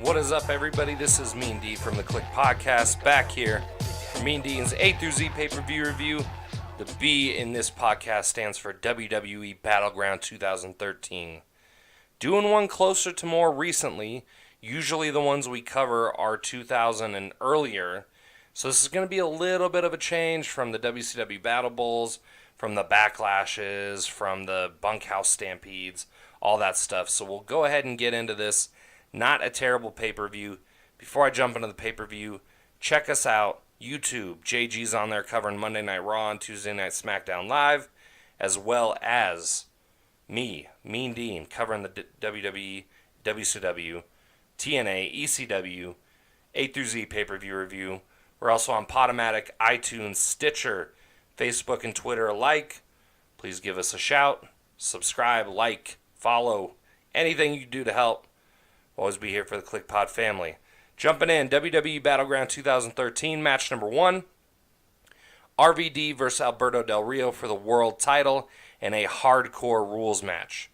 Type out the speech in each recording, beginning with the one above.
What is up, everybody? This is Mean D from the Click Podcast, back here for Mean D's A through Z pay-per-view review. The B in this podcast stands for WWE Battleground 2013. Doing one closer to more recently. Usually the ones we cover are 2000 and earlier. So this is going to be a little bit of a change from the WCW Battle Bulls, from the Backlashes, from the Bunkhouse Stampedes, all that stuff. So we'll go ahead and get into this. Not a terrible pay-per-view. Before I jump into the pay-per-view, check us out. YouTube. JG's on there covering Monday Night Raw and Tuesday Night SmackDown Live, as well as me, Mean Dean, covering the WWE, WCW, TNA, ECW, A through Z pay-per-view review. We're also on Podomatic, iTunes, Stitcher, Facebook, and Twitter alike. Please give us a shout, subscribe, like, follow, anything you can do to help. Always be here for the ClickPod family. Jumping in, WWE Battleground 2013, match number 1. RVD versus Alberto Del Rio for the world title in a hardcore rules match.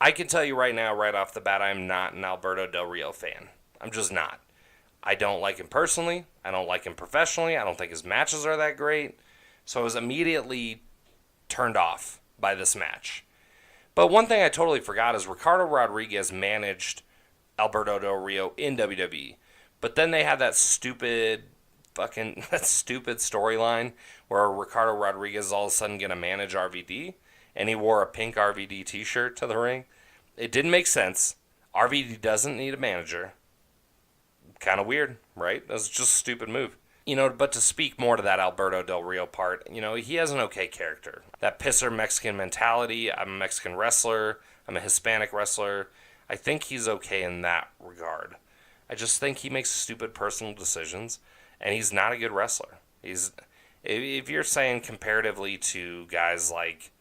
I can tell you right now, right off the bat, I'm not an Alberto Del Rio fan. I'm just not. I don't like him personally. I don't like him professionally. I don't think his matches are that great. So I was immediately turned off by this match. But one thing I totally forgot is Ricardo Rodriguez managed Alberto Del Rio in WWE. But then they had that stupid storyline where Ricardo Rodriguez is all of a sudden going to manage RVD, and he wore a pink RVD t-shirt to the ring. It didn't make sense. RVD doesn't need a manager. Kind of weird, right? That was just a stupid move. But to speak more to that Alberto Del Rio part, he has an okay character. That pisser Mexican mentality. I'm a Mexican wrestler. I'm a Hispanic wrestler. I think he's okay in that regard. I just think he makes stupid personal decisions, and he's not a good wrestler. If you're saying comparatively to guys like,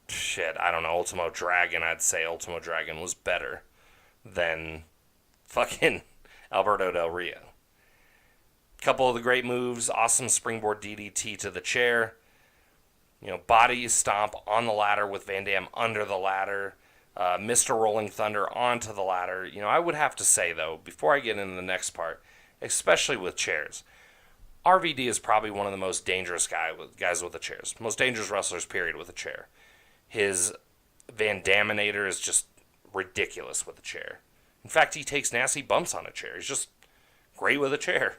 Ultimo Dragon, I'd say Ultimo Dragon was better than fucking Alberto Del Rio. Couple of the great moves, awesome springboard DDT to the chair, body stomp on the ladder with Van Dam under the ladder, Mr. Rolling Thunder onto the ladder. I would have to say, though, before I get into the next part, especially with chairs, RVD is probably one of the most dangerous guys with the chairs. Most dangerous wrestlers, period, with a chair. His Van Daminator is just ridiculous with a chair. In fact, he takes nasty bumps on a chair. He's just great with a chair.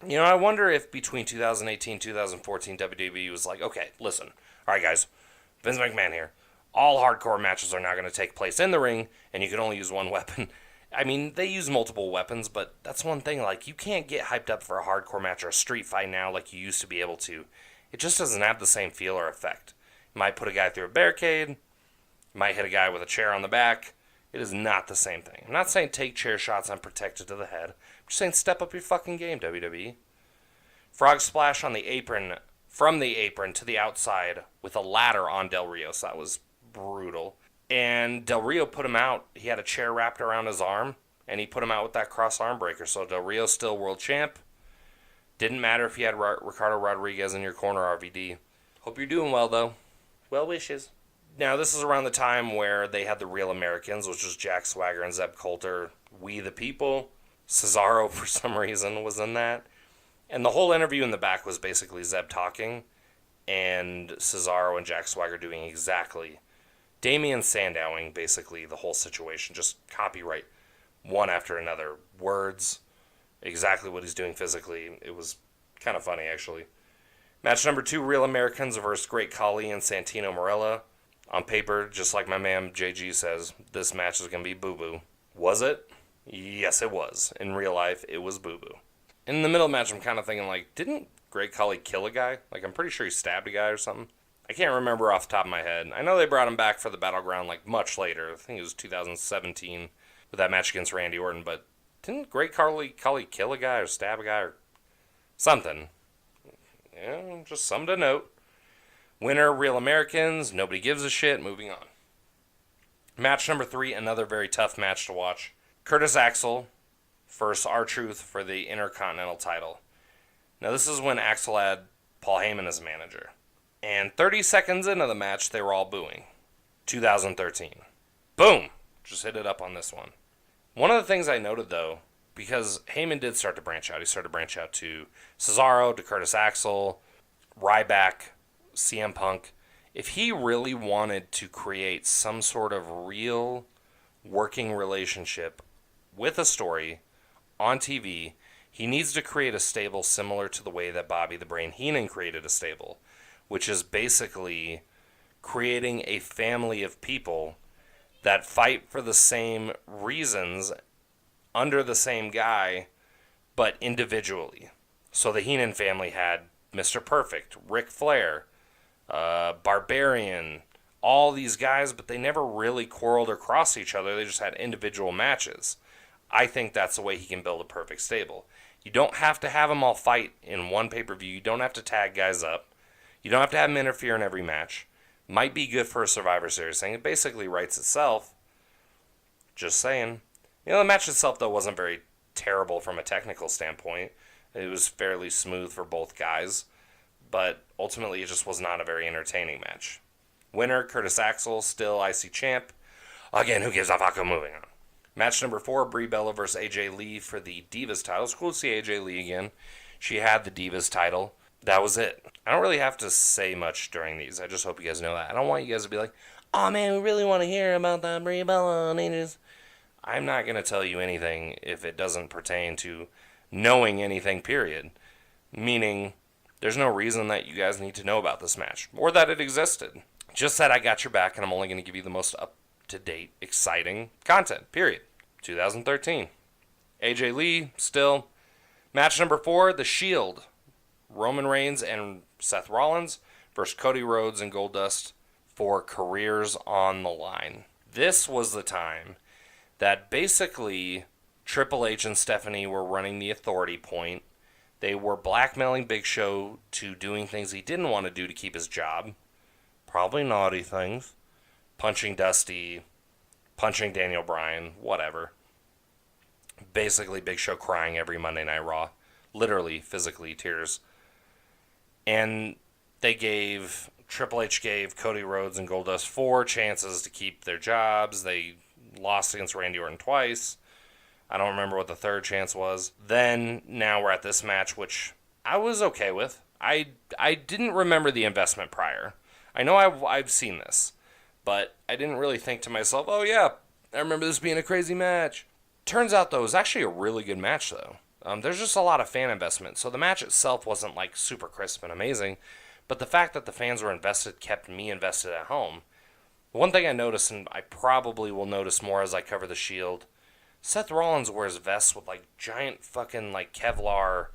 I wonder if between 2018 and 2014, WWE was like, okay, listen. All right, guys, Vince McMahon here. All hardcore matches are now going to take place in the ring, and you can only use one weapon. I mean, they use multiple weapons, but that's one thing. Like, you can't get hyped up for a hardcore match or a street fight now like you used to be able to. It just doesn't have the same feel or effect. You might put a guy through a barricade. You might hit a guy with a chair on the back. It is not the same thing. I'm not saying take chair shots unprotected to the head. I'm just saying step up your fucking game, WWE. Frog splash on the apron, from the apron to the outside with a ladder on Del Rio. So that was brutal. And Del Rio put him out. He had a chair wrapped around his arm, and he put him out with that cross arm breaker. So Del Rio's still world champ. Didn't matter if you had Ricardo Rodriguez in your corner, RVD. Hope you're doing well, though. Well wishes. Now, this is around the time where they had the Real Americans, which was Jack Swagger and Zeb Coulter, We the People. Cesaro, for some reason, was in that. And the whole interview in the back was basically Zeb talking, and Cesaro and Jack Swagger doing exactly. Damian Sandowing, basically, the whole situation. Just copyright one after another. Words, exactly what he's doing physically. It was kind of funny, actually. Match number 2, Real Americans versus Great Khali and Santino Marella. On paper, just like my man JG says, this match is going to be boo-boo. Was it? Yes, it was. In real life, it was boo-boo. In the middle of the match, I'm kind of thinking, like, didn't Great Khali kill a guy? Like, I'm pretty sure he stabbed a guy or something. I can't remember off the top of my head. I know they brought him back for the Battleground, like, much later. I think it was 2017 with that match against Randy Orton. But didn't Great Khali kill a guy or stab a guy or something? Yeah, just something to note. Winner, Real Americans. Nobody gives a shit. Moving on. Match number 3, another very tough match to watch. Curtis Axel versus R-Truth for the Intercontinental title. Now, this is when Axel had Paul Heyman as manager. And 30 seconds into the match, they were all booing. 2013. Boom! Just hit it up on this one. One of the things I noted, though, because Heyman did start to branch out. He started to branch out to Cesaro, to Curtis Axel, Ryback, CM Punk. If he really wanted to create some sort of real working relationship with a story on TV, he needs to create a stable similar to the way that Bobby the Brain Heenan created a stable, which is basically creating a family of people that fight for the same reasons under the same guy, but individually. So the Heenan family had Mr. Perfect, Ric Flair, Barbarian, all these guys, but they never really quarreled or crossed each other. They just had individual matches. I think that's the way he can build a perfect stable. You don't have to have them all fight in one pay-per-view. You don't have to tag guys up. You don't have to have them interfere in every match. Might be good for a Survivor Series thing. It basically writes itself. Just saying. The match itself, though, wasn't very terrible from a technical standpoint. It was fairly smooth for both guys. But ultimately, it just was not a very entertaining match. Winner, Curtis Axel, still IC champ. Again, who gives a fuck? Moving on. Match number 4, Brie Bella versus AJ Lee for the Divas title. It's cool to see AJ Lee again. She had the Divas title. That was it. I don't really have to say much during these. I just hope you guys know that. I don't want you guys to be like, oh man, we really want to hear about that Brie Bella and AJ. I'm not going to tell you anything if it doesn't pertain to knowing anything, period. Meaning, there's no reason that you guys need to know about this match, or that it existed. Just that I got your back, and I'm only going to give you the most up-to-date, exciting content, period. 2013. AJ Lee, still. Match number 4, The Shield. Roman Reigns and Seth Rollins versus Cody Rhodes and Goldust for careers on the line. This was the time that basically Triple H and Stephanie were running the authority point. They were blackmailing Big Show to doing things he didn't want to do to keep his job. Probably naughty things. Punching Dusty, punching Daniel Bryan, whatever. Basically Big Show crying every Monday Night Raw. Literally, physically, tears. And Triple H gave Cody Rhodes and Goldust 4 chances to keep their jobs. They lost against Randy Orton twice. I don't remember what the third chance was. Then, now we're at this match, which I was okay with. I didn't remember the investment prior. I know I've seen this, but I didn't really think to myself, oh yeah, I remember this being a crazy match. Turns out, though, it was actually a really good match, though. There's just a lot of fan investment, so the match itself wasn't like super crisp and amazing, but the fact that the fans were invested kept me invested at home. One thing I noticed, and I probably will notice more as I cover the Shield, Seth Rollins wears vests with like giant fucking like Kevlar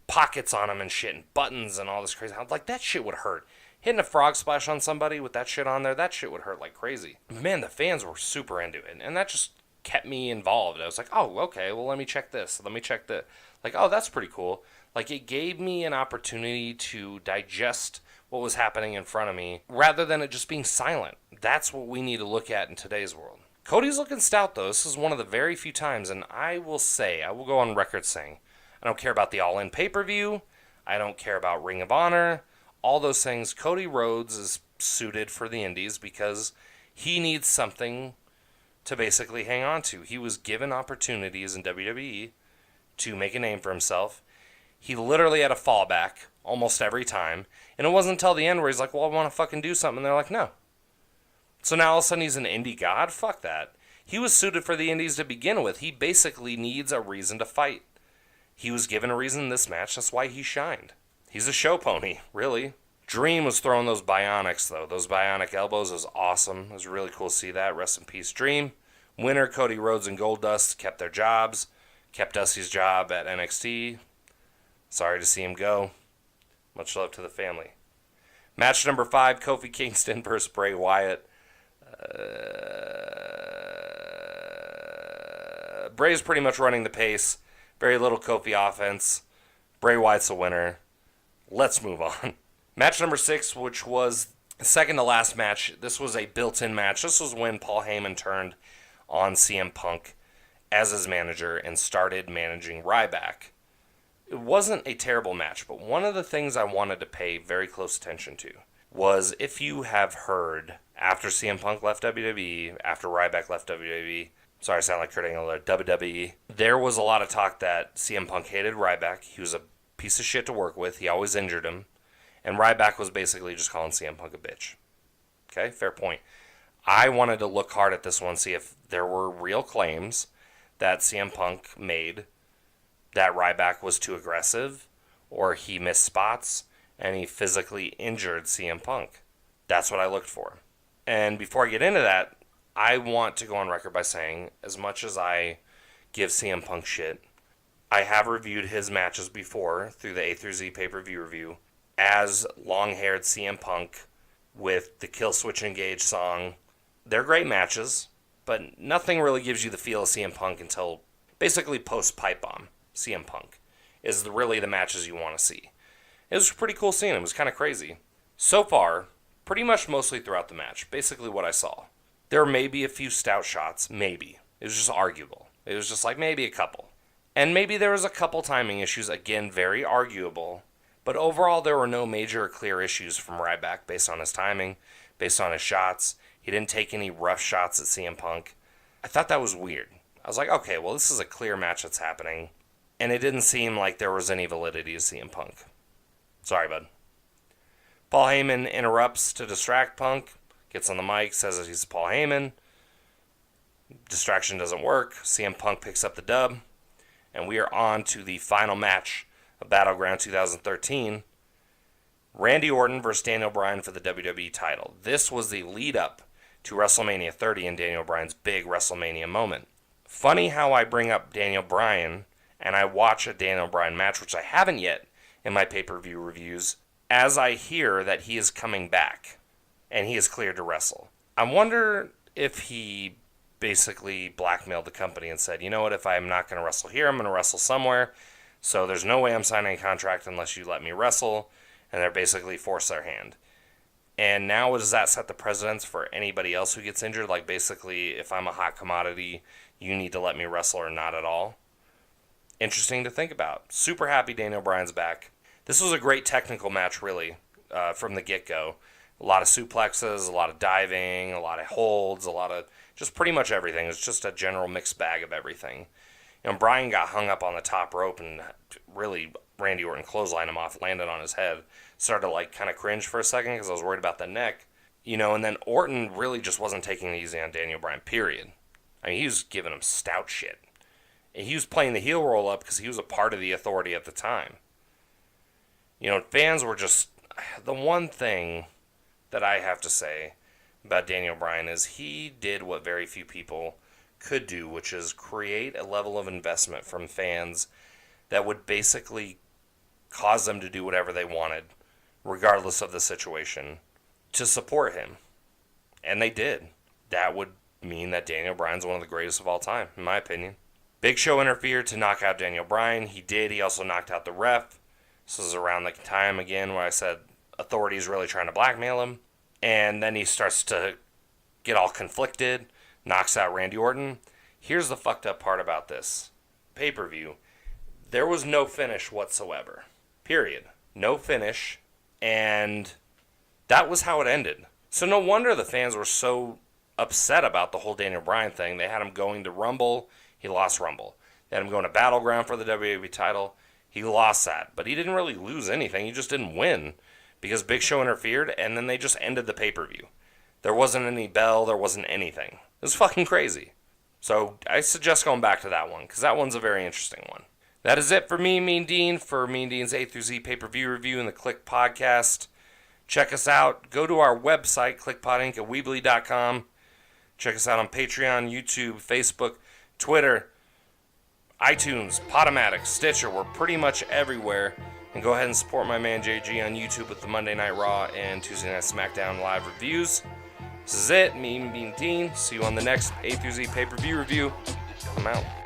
pockets on them and shit, and buttons and all this crazy. Like, that shit would hurt. Hitting a frog splash on somebody with that shit on there, that shit would hurt like crazy. Man, the fans were super into it, and that just kept me involved. I was like, oh, okay, well, let me check this. Let me check that. Like, oh, that's pretty cool. Like, it gave me an opportunity to digest what was happening in front of me rather than it just being silent. That's what we need to look at in today's world. Cody's looking stout, though. This is one of the very few times, and I will go on record saying, I don't care about the All-In pay-per-view. I don't care about Ring of Honor. All those things. Cody Rhodes is suited for the Indies because he needs something to basically hang on to. He was given opportunities in WWE to make a name for himself. He literally had a fallback almost every time. And it wasn't until the end where he's like, well, I want to fucking do something. And they're like, no. So now all of a sudden he's an indie god? Fuck that. He was suited for the Indies to begin with. He basically needs a reason to fight. He was given a reason in this match. That's why he shined. He's a show pony, really. Dream was throwing those bionics, though. Those bionic elbows was awesome. It was really cool to see that. Rest in peace, Dream. Winner, Cody Rhodes and Goldust kept their jobs. Kept Dusty's job at NXT. Sorry to see him go. Much love to the family. Match number 5, Kofi Kingston versus Bray Wyatt. Bray's pretty much running the pace. Very little Kofi offense. Bray Wyatt's the winner. Let's move on. Match number 6, which was the second to last match. This was a built-in match. This was when Paul Heyman turned on CM Punk as his manager and started managing Ryback. It wasn't a terrible match, but one of the things I wanted to pay very close attention to was, if you have heard, after CM Punk left WWE, after Ryback left WWE, Sorry, I sound like Kurt Angle there. WWE. There was a lot of talk that CM Punk hated Ryback. He was a piece of shit to work with. He always injured him. And Ryback was basically just calling CM Punk a bitch. Okay, fair point. I wanted to look hard at this one, see if there were real claims that CM Punk made that Ryback was too aggressive, or he missed spots, and he physically injured CM Punk. That's what I looked for. And before I get into that, I want to go on record by saying, as much as I give CM Punk shit, I have reviewed his matches before through the A through Z pay-per-view review as long-haired CM Punk with the Kill Switch Engage song. They're great matches, but nothing really gives you the feel of CM Punk until basically post-Pipe Bomb. CM Punk is really the matches you want to see. It was pretty cool seeing him. It was kind of crazy. So far, pretty much mostly throughout the match, basically what I saw. There may be a few stout shots, maybe. It was just arguable. It was just like maybe a couple. And maybe there was a couple timing issues, again, very arguable. But overall, there were no major or clear issues from Ryback based on his timing, based on his shots. He didn't take any rough shots at CM Punk. I thought that was weird. I was like, okay, well, this is a clear match that's happening. And it didn't seem like there was any validity to CM Punk. Sorry, bud. Paul Heyman interrupts to distract Punk. Gets on the mic, says that he's Paul Heyman. Distraction doesn't work. CM Punk picks up the dub. And we are on to the final match of Battleground 2013. Randy Orton versus Daniel Bryan for the WWE title. This was the lead up to WrestleMania 30 and Daniel Bryan's big WrestleMania moment. Funny how I bring up Daniel Bryan and I watch a Daniel Bryan match, which I haven't yet in my pay-per-view reviews, as I hear that he is coming back and he is cleared to wrestle. I wonder if he basically blackmailed the company and said, you know what, if I'm not going to wrestle here, I'm going to wrestle somewhere. So there's no way I'm signing a contract unless you let me wrestle. And they're basically forced their hand. And now does that set the precedence for anybody else who gets injured? Like basically, if I'm a hot commodity, you need to let me wrestle or not at all? Interesting to think about. Super happy Daniel Bryan's back. This was a great technical match, really, from the get-go. A lot of suplexes, a lot of diving, a lot of holds, a lot of just pretty much everything. It was just a general mixed bag of everything. You know, Bryan got hung up on the top rope and really Randy Orton clotheslined him off, landed on his head. Started to kind of cringe for a second because I was worried about the neck. You know, and then Orton really just wasn't taking it easy on Daniel Bryan, period. I mean, he was giving him stout shit. And he was playing the heel roll up because he was a part of the authority at the time. You know, fans were just... The one thing that I have to say about Daniel Bryan is he did what very few people could do, which is create a level of investment from fans that would basically cause them to do whatever they wanted, regardless of the situation, to support him. And they did. That would mean that Daniel Bryan's one of the greatest of all time, in my opinion. Big Show interfered to knock out Daniel Bryan. He did. He also knocked out the ref. This was around the time, again, where I said authorities really trying to blackmail him. And then he starts to get all conflicted, knocks out Randy Orton. Here's the fucked up part about this pay-per-view. There was no finish whatsoever. Period. No finish. And that was how it ended. So no wonder the fans were so upset about the whole Daniel Bryan thing. They had him going to Rumble. He lost Rumble. They had him going to Battleground for the WWE title. He lost that. But he didn't really lose anything. He just didn't win because Big Show interfered, and then they just ended the pay-per-view. There wasn't any bell. There wasn't anything. It was fucking crazy. So I suggest going back to that one because that one's a very interesting one. That is it for me, Mean Dean, for Mean Dean's A through Z pay-per-view review and the Click Podcast. Check us out. Go to our website, clickpodinc at weebly.com. Check us out on Patreon, YouTube, Facebook, Twitter, iTunes, Podomatic, Stitcher. We're pretty much everywhere. And go ahead and support my man JG on YouTube with the Monday Night Raw and Tuesday Night SmackDown live reviews. This is it. Me, Mean Dean. See you on the next A through Z pay-per-view review. I'm out.